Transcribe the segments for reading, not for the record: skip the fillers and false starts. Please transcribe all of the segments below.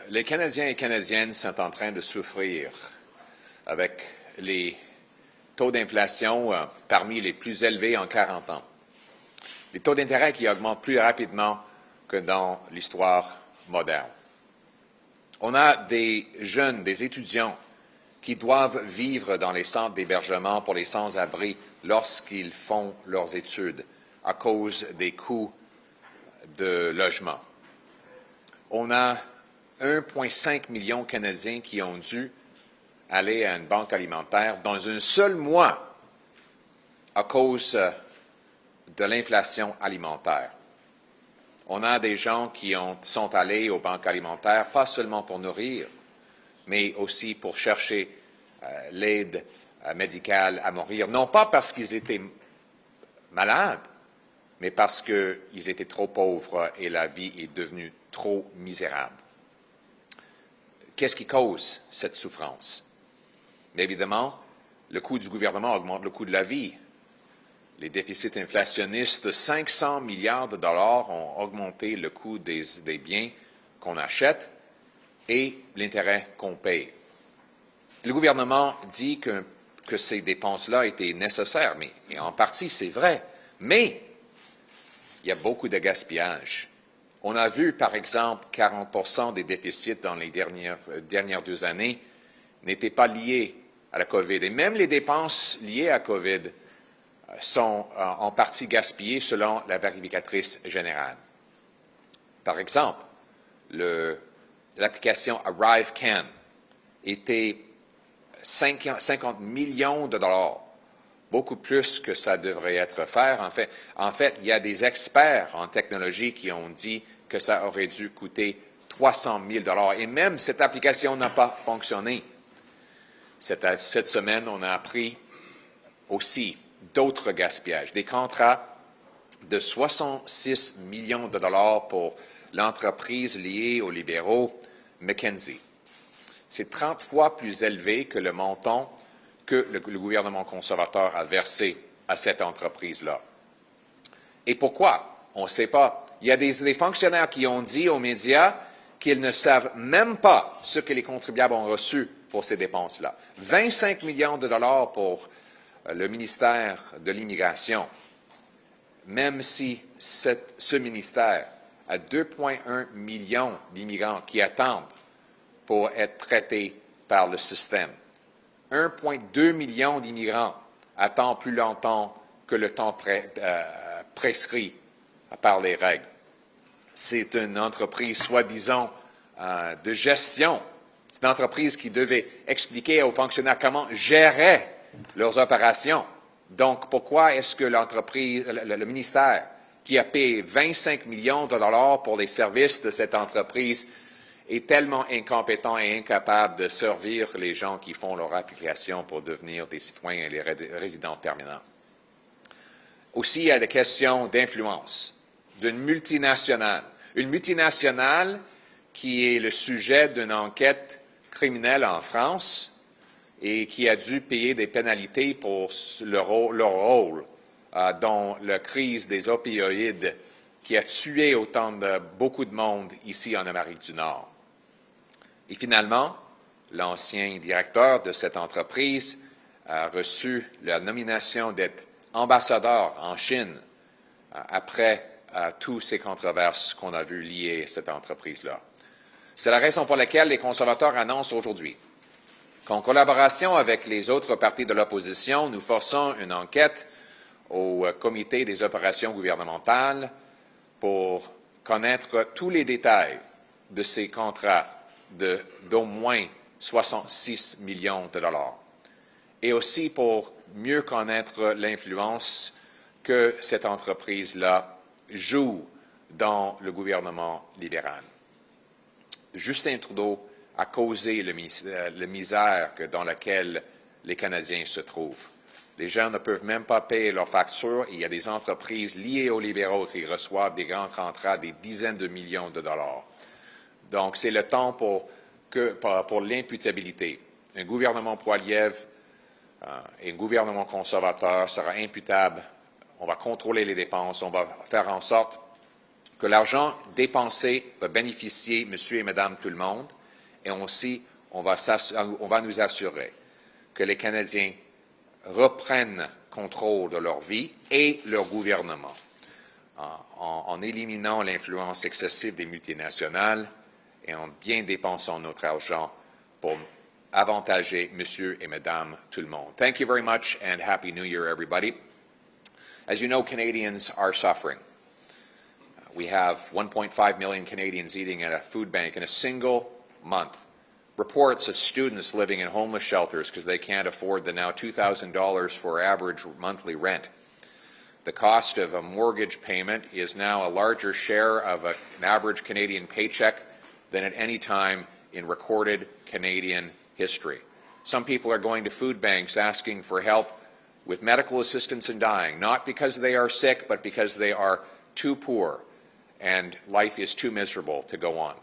Les Canadiens et Canadiennes sont en train de souffrir avec les taux d'inflation parmi les plus élevés en 40 ans. Les taux d'intérêt qui augmentent plus rapidement que dans l'histoire moderne. On a des jeunes, des étudiants qui doivent vivre dans les centres d'hébergement pour les sans-abri lorsqu'ils font leurs études à cause des coûts de logement. On a 1,5 million de Canadiens qui ont dû aller à une banque alimentaire dans un seul mois à cause de l'inflation alimentaire. On a des gens qui sont allés aux banques alimentaires, pas seulement pour nourrir, mais aussi pour chercher l'aide médicale à mourir, non pas parce qu'ils étaient malades, mais parce qu'ils étaient trop pauvres et la vie est devenue trop misérable. Qu'est-ce qui cause cette souffrance? Bien évidemment, le coût du gouvernement augmente le coût de la vie. Les déficits inflationnistes de 500 milliards de dollars ont augmenté le coût des biens qu'on achète et l'intérêt qu'on paye. Le gouvernement dit que ces dépenses-là étaient nécessaires, mais et en partie c'est vrai, mais il y a beaucoup de gaspillage. On a vu, par exemple, 40% des déficits dans les dernières 2 années n'étaient pas liés à la COVID. Et même les dépenses liées à la COVID sont en partie gaspillées selon la vérificatrice générale. Par exemple, l'application ArriveCan était 50 millions de dollars, beaucoup plus que ça devrait être fait. En fait, il y a des experts en technologie qui ont dit que ça aurait dû coûter 300 000 dollars. Et même cette application n'a pas fonctionné. Cette semaine, on a appris aussi d'autres gaspillages, des contrats de 66 millions de dollars pour l'entreprise liée aux libéraux McKinsey. C'est 30 fois plus élevé que le montant que le gouvernement conservateur a versé à cette entreprise-là. Et pourquoi? On ne sait pas. Il y a des fonctionnaires qui ont dit aux médias qu'ils ne savent même pas ce que les contribuables ont reçu pour ces dépenses-là. 25 millions de dollars pour le ministère de l'Immigration, même si ce ministère a 2,1 millions d'immigrants qui attendent pour être traités par le système. 1,2 million d'immigrants attendent plus longtemps que le temps prescrit par les règles. C'est une entreprise soi-disant de gestion. C'est une entreprise qui devait expliquer aux fonctionnaires comment gérer leurs opérations. Donc, pourquoi est-ce que le ministère, qui a payé 25 millions de dollars pour les services de cette entreprise, est tellement incompétent et incapable de servir les gens qui font leur application pour devenir des citoyens et les résidents permanents? Aussi, il y a des questions d'influence d'une multinationale. Une multinationale qui est le sujet d'une enquête criminelle en France et qui a dû payer des pénalités pour leur rôle dans la crise des opioïdes qui a tué beaucoup de monde ici en Amérique du Nord. Et finalement, l'ancien directeur de cette entreprise a reçu la nomination d'être ambassadeur en Chine après toutes ces controverses qu'on a vues liées à cette entreprise-là. C'est la raison pour laquelle les conservateurs annoncent aujourd'hui qu'en collaboration avec les autres partis de l'opposition, nous forçons une enquête au comité des opérations gouvernementales pour connaître tous les détails de ces contrats d'au moins 66 millions de dollars et aussi pour mieux connaître l'influence que cette entreprise-là joue dans le gouvernement libéral. Justin Trudeau a causé la misère dans laquelle les Canadiens se trouvent. Les gens ne peuvent même pas payer leurs factures et il y a des entreprises liées aux libéraux qui reçoivent des grands contrats, des dizaines de millions de dollars. Donc, c'est le temps pour l'imputabilité. Un gouvernement Poilievre et un gouvernement conservateur sera imputable. On va contrôler les dépenses. On va faire en sorte que l'argent dépensé va bénéficier monsieur et madame tout le monde et aussi on va nous assurer que les Canadiens reprennent contrôle de leur vie et leur gouvernement en éliminant l'influence excessive des multinationales et en bien dépensant notre argent pour avantager monsieur et madame tout le monde. Thank you very much and Happy New Year, everybody. As you know, Canadians are suffering. We have 1.5 million Canadians eating at a food bank in a single month. Reports of students living in homeless shelters because they can't afford the now $2,000 for average monthly rent. The cost of a mortgage payment is now a larger share of an average Canadian paycheck than at any time in recorded Canadian history. Some people are going to food banks asking for help with medical assistance and dying, not because they are sick, but because they are too poor and life is too miserable to go on.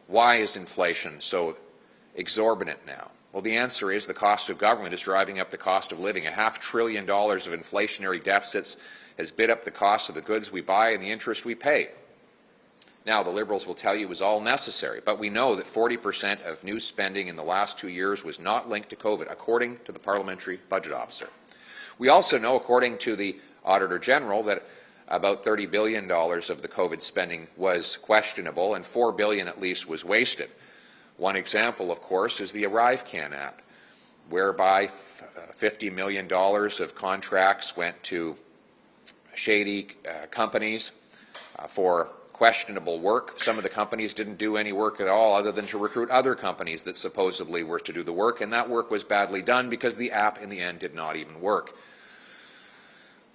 Why is inflation so exorbitant now? Well, the answer is the cost of government is driving up the cost of living. $500 billion of inflationary deficits has bid up the cost of the goods we buy and the interest we pay. Now, the Liberals will tell you it was all necessary, but we know that 40% of new spending in the last 2 years was not linked to COVID, according to the Parliamentary Budget Officer. We also know, according to the Auditor General, that about $30 billion of the COVID spending was questionable and $4 billion at least was wasted. One example, of course, is the ArriveCan app, whereby $50 million of contracts went to shady companies for questionable work. Some of the companies didn't do any work at all other than to recruit other companies that supposedly were to do the work, and that work was badly done because the app in the end did not even work.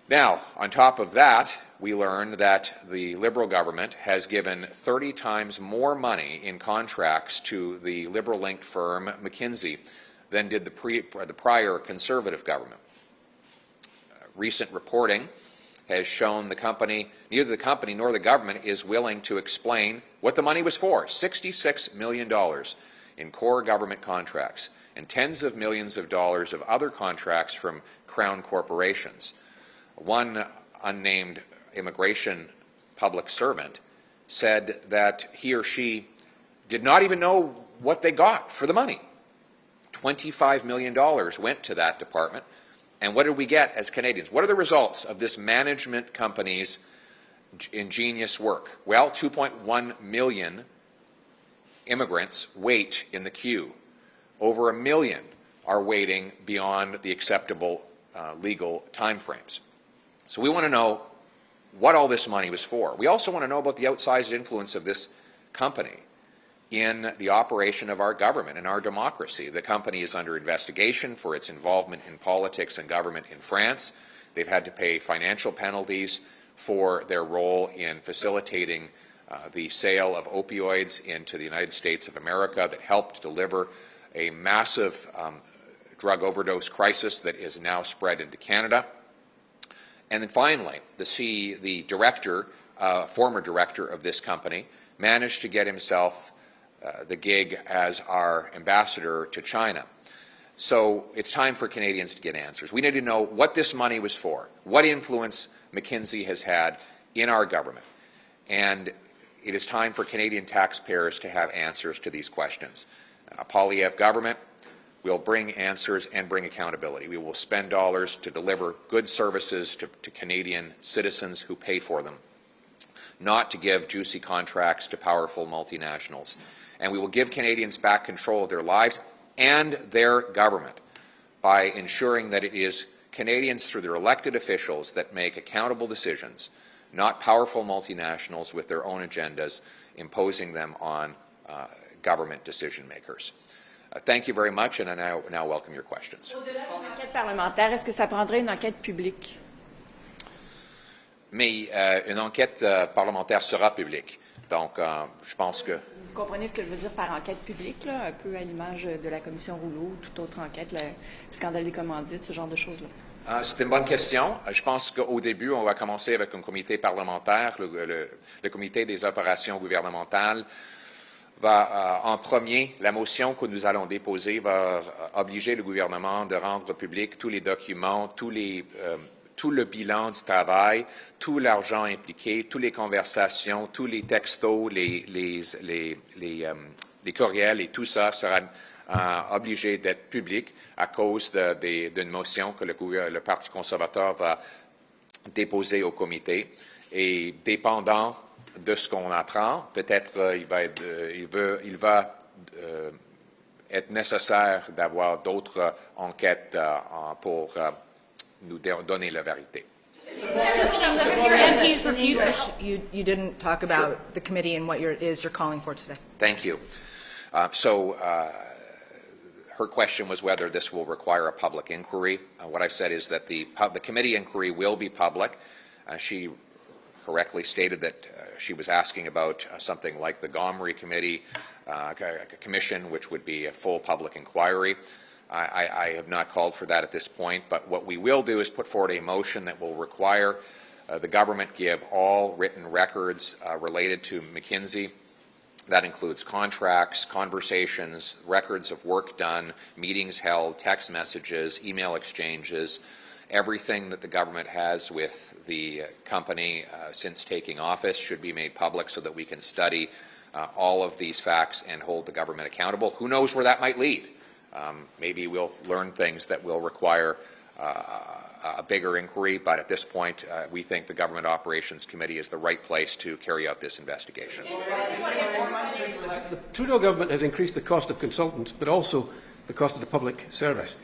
Now, on top of that, we learned that the Liberal government has given 30 times more money in contracts to the Liberal-linked firm McKinsey than did the prior Conservative government. Recent reporting has shown neither the company nor the government is willing to explain what the money was for. $66 million in core government contracts and tens of millions of dollars of other contracts from Crown corporations. One unnamed immigration public servant said that he or she did not even know what they got for the money. $25 million went to that department. And what did we get as Canadians? What are the results of this management company's ingenious work? Well, 2.1 million immigrants wait in the queue. Over 1 million are waiting beyond the acceptable legal timeframes. So we want to know what all this money was for. We also want to know about the outsized influence of this company in the operation of our government and our democracy. The company is under investigation for its involvement in politics and government in France. They've had to pay financial penalties for their role in facilitating the sale of opioids into the United States of America that helped deliver a massive drug overdose crisis that is now spread into Canada. And then finally, the director, former director of this company, managed to get himself the gig as our ambassador to China. So it's time for Canadians to get answers. We need to know what this money was for, what influence McKinsey has had in our government, and it is time for Canadian taxpayers to have answers to these questions. A Poilievre government will bring answers and bring accountability. We will spend dollars to deliver good services to Canadian citizens who pay for them, not to give juicy contracts to powerful multinationals. And we will give Canadians back control of their lives and their government by ensuring that it is Canadians through their elected officials that make accountable decisions, not powerful multinationals with their own agendas imposing them on government decision makers. Thank you very much, and I now welcome your questions. Au-delà d'une enquête parlementaire, est-ce que ça prendrait une enquête publique? Mais une enquête parlementaire sera publique. Donc, je pense que... Vous comprenez ce que je veux dire par enquête publique, là, un peu à l'image de la commission Rouleau, toute autre enquête, le scandale des commandites, ce genre de choses-là? C'est une bonne question. Je pense qu'au début, on va commencer avec un comité parlementaire. Le comité des opérations gouvernementales va, en premier, la motion que nous allons déposer va obliger le gouvernement de rendre public tous les documents, tout le bilan du travail, tout l'argent impliqué, toutes les conversations, tous les textos, les les courriels et tout ça sera obligé d'être public à cause d'une motion que le Parti conservateur va déposer au comité. Et dépendant de ce qu'on apprend, peut-être il va être nécessaire d'avoir d'autres enquêtes pour nous donner la vérité. You didn't talk about the committee and what you're calling for today. Thank you. Her question was whether this will require a public inquiry. What I've said is that the committee inquiry will be public. She correctly stated that she was asking about something like the Gomery Committee commission, which would be a full public inquiry. I have not called for that at this point, but what we will do is put forward a motion that will require the government give all written records related to McKinsey. That includes contracts, conversations, records of work done, meetings held, text messages, email exchanges, everything that the government has with the company since taking office should be made public so that we can study all of these facts and hold the government accountable. Who knows where that might lead? Maybe we'll learn things that will require a bigger inquiry, but at this point, we think the Government Operations Committee is the right place to carry out this investigation. The Trudeau government has increased the cost of consultants, but also the cost of the public service.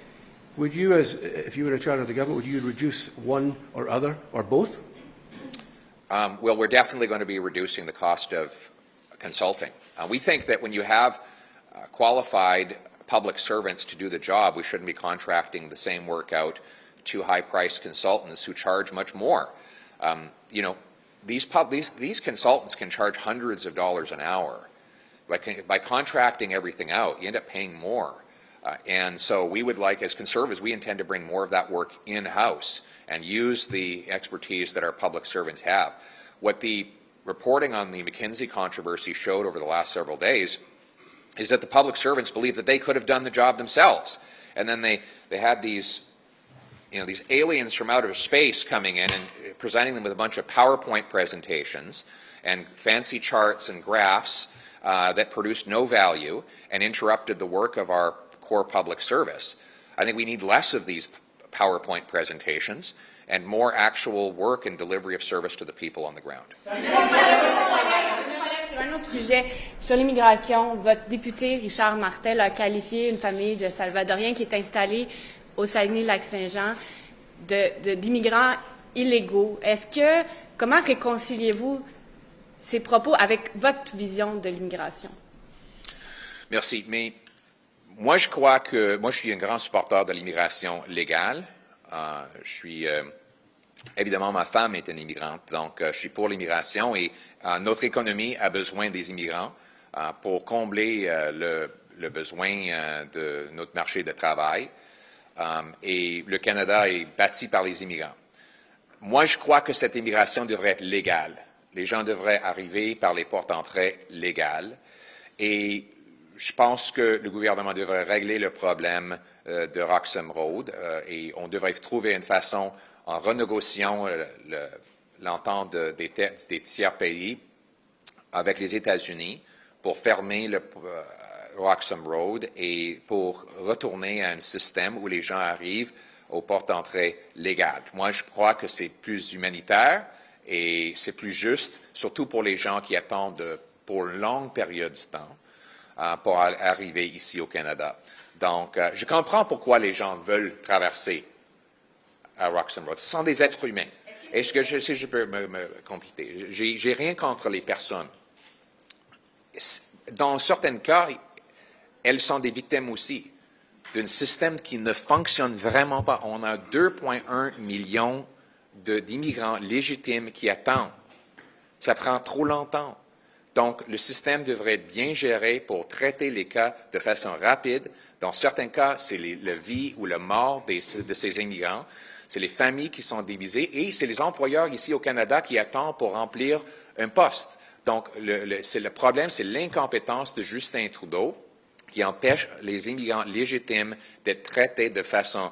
Would you, if you were in charge of the government, would you reduce one or other, or both? Well, we're definitely going to be reducing the cost of consulting. We think that when you have qualified public servants to do the job, we shouldn't be contracting the same work out to high-priced consultants who charge much more. You know, these consultants can charge hundreds of dollars an hour. By contracting everything out, you end up paying more. And so we would like, as Conservatives, we intend to bring more of that work in-house and use the expertise that our public servants have. What the reporting on the McKinsey controversy showed over the last several days is that the public servants believe that they could have done the job themselves. And then they had these aliens from outer space coming in and presenting them with a bunch of PowerPoint presentations and fancy charts and graphs that produced no value and interrupted the work of our core public service. I think we need less of these PowerPoint presentations and more actual work and delivery of service to the people on the ground. Sur un autre sujet, sur l'immigration, votre député Richard Martel a qualifié une famille de Salvadoriens qui est installée au Saguenay-Lac-Saint-Jean d'immigrants illégaux. Comment réconciliez-vous ces propos avec votre vision de l'immigration? Merci. Mais moi, je suis un grand supporter de l'immigration légale. Évidemment, ma femme est une immigrante, donc je suis pour l'immigration et notre économie a besoin des immigrants pour combler le besoin de notre marché de travail. Et le Canada est bâti par les immigrants. Moi, je crois que cette immigration devrait être légale. Les gens devraient arriver par les portes d'entrée légales. Et je pense que le gouvernement devrait régler le problème de Roxham Road et on devrait trouver une façon, en renégociant l'entente des tiers pays avec les États-Unis, pour fermer le Roxham Road et pour retourner à un système où les gens arrivent aux portes d'entrée légales. Moi, je crois que c'est plus humanitaire et c'est plus juste, surtout pour les gens qui attendent pour une longue période de temps pour arriver ici au Canada. Donc, je comprends pourquoi les gens veulent traverser à Roxham Road. Ce sont des êtres humains. Est-ce que je peux me compléter? J'ai rien contre les personnes. Dans certains cas, elles sont des victimes aussi d'un système qui ne fonctionne vraiment pas. On a 2,1 millions d'immigrants légitimes qui attendent. Ça prend trop longtemps. Donc, le système devrait être bien géré pour traiter les cas de façon rapide. Dans certains cas, c'est la vie ou la mort de ces immigrants. C'est les familles qui sont divisées et c'est les employeurs ici au Canada qui attendent pour remplir un poste. Donc, le problème, c'est l'incompétence de Justin Trudeau qui empêche les immigrants légitimes d'être traités de façon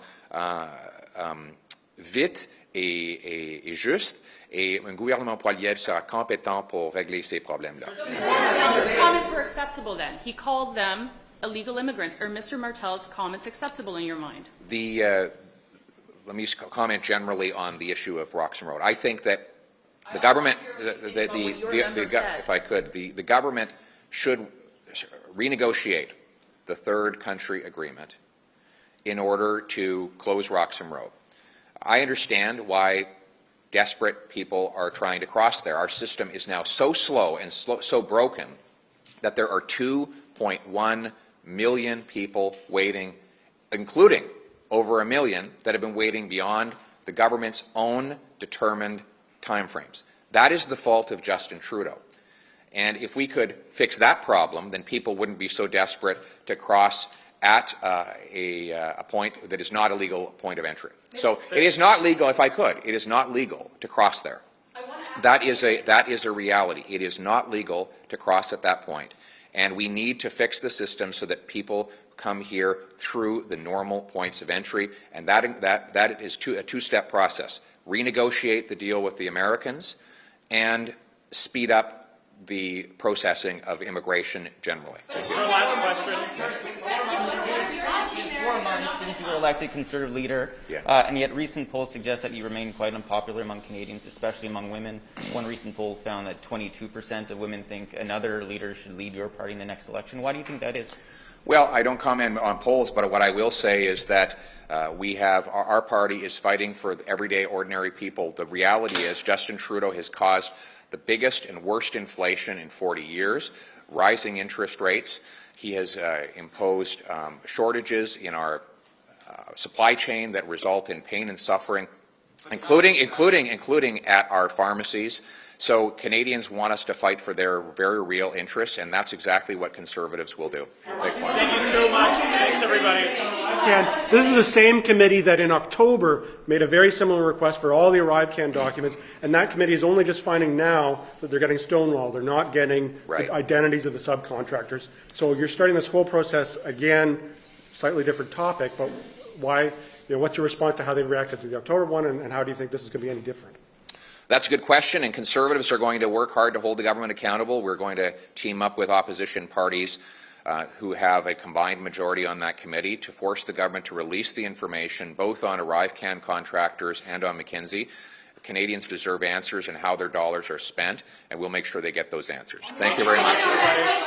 vite est juste et un gouvernement Poilievre sera compétent pour régler ces problèmes-là. Your comments were acceptable then. He called them illegal immigrants. Are Mr. Martel's comments acceptable in your mind? Let me comment generally on the issue of Roxham Road. I think that the government, if I could, the government should renegotiate the third country agreement in order to close Roxham Road. I understand why desperate people are trying to cross there. Our system is now so slow and so broken that there are 2.1 million people waiting, including over 1 million that have been waiting beyond the government's own determined timeframes. That is the fault of Justin Trudeau. And if we could fix that problem, then people wouldn't be so desperate to cross at a point that is not a legal point of entry. So it is not legal, if I could, it is not legal to cross there. That is a reality. It is not legal to cross at that point. And we need to fix the system so that people come here through the normal points of entry, and that is a two-step process. Renegotiate the deal with the Americans and speed up the processing of immigration generally. Last question. 4 months since you were elected Conservative leader, and yet recent polls suggest that you remain quite unpopular among Canadians, especially among women. One recent poll found that 22% of women think another leader should lead your party in the next election. Why do you think that is? Well, I don't comment on polls, but what I will say is that our party is fighting for everyday ordinary people. The reality is Justin Trudeau has caused the biggest and worst inflation in 40 years, rising interest rates. He has imposed shortages in our supply chain that result in pain and suffering, including at our pharmacies. So Canadians want us to fight for their very real interests, and that's exactly what Conservatives will do. Thank you so much. Thanks, everybody. This is the same committee that in October made a very similar request for all the ArriveCan documents, and that committee is only just finding now that they're getting stonewalled. They're not getting the identities of the subcontractors. So you're starting this whole process again, slightly different topic, but why? What's your response to how they reacted to the October one, and how do you think this is going to be any different? That's a good question, and Conservatives are going to work hard to hold the government accountable. We're going to team up with opposition parties who have a combined majority on that committee to force the government to release the information both on ArriveCan contractors and on McKinsey. Canadians deserve answers on how their dollars are spent, and we'll make sure they get those answers. Thank you very much.